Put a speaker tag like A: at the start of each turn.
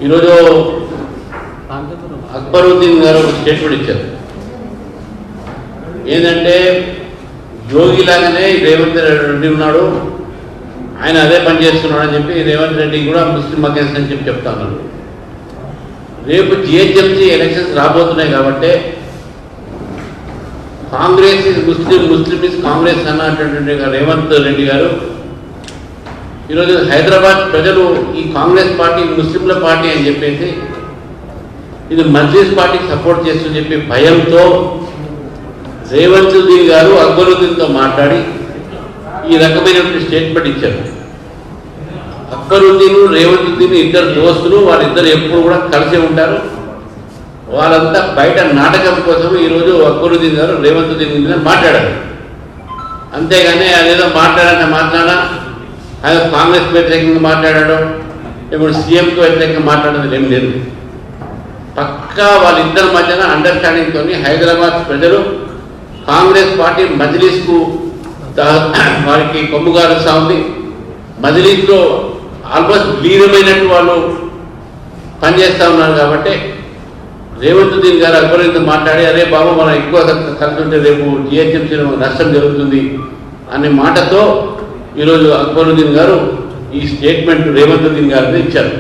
A: ఈరోజు అక్బరుద్దీన్ గారు ఒక స్టేట్మెంట్ ఇచ్చారు. ఏంటంటే యోగిలాగానే రేవంత్ రెడ్డి ఉన్నాడు, ఆయన అదే పని చేస్తున్నాడు అని చెప్పి రేవంత్ రెడ్డి కూడా ముస్లిం అగెన్స్ట్ అని చెప్పి చెప్తా ఉన్నారు. రేపు జిహెచ్ఎంసీ ఎలక్షన్స్ రాబోతున్నాయి కాబట్టి కాంగ్రెస్ ముస్లిం ఇస్ కాంగ్రెస్ అన్నటువంటి రేవంత్ రెడ్డి గారు ఈరోజు హైదరాబాద్ ప్రజలు ఈ కాంగ్రెస్ పార్టీ ముస్లింల పార్టీ అని చెప్పేసి ఇది మజ్లిస్ పార్టీకి సపోర్ట్ చేస్తుందని చెప్పి భయంతో రేవంత్ గారు అక్బరుద్దీన్తో మాట్లాడి ఈ రకమైనటువంటి స్టేట్మెంట్ ఇచ్చారు. అక్బరుద్దీన్ రేవంత్ ఇద్దరు దోస్తులు, వాళ్ళిద్దరు ఎప్పుడు కూడా కలిసి ఉంటారు. వాళ్ళంతా బయట నాటకం కోసం ఈరోజు అక్బరుద్దీన్ గారు రేవంత్ మీద మాట్లాడారు. అంతేగాని అదేదో మాట్లాడినా ఆయన కాంగ్రెస్ వ్యతిరేకంగా మాట్లాడాడు, ఇప్పుడు సీఎంకి వ్యతిరేకంగా మాట్లాడేది ఏం లేదు. పక్కా వాళ్ళిద్దరి మధ్యన అండర్స్టాండింగ్తో హైదరాబాద్ ప్రజలు కాంగ్రెస్ పార్టీ మజ్లిస్కు వారికి కొమ్ముగారుస్తూ ఉంది. మజ్లిస్లో ఆల్మోస్ట్ లీనమైనట్టు వాళ్ళు పనిచేస్తూ ఉన్నారు. కాబట్టి రేవంత్ గారు అక్బరుద్దీన్ మాట్లాడి అరే బాబు మనం ఎక్కువ కలిసి ఉంటే రేపు జిహెచ్ఎంసీలో నష్టం జరుగుతుంది అనే మాటతో ఈరోజు అక్బరుద్దీన్ గారు ఈ స్టేట్మెంట్ రేవంత్ గారిని ఇచ్చారు.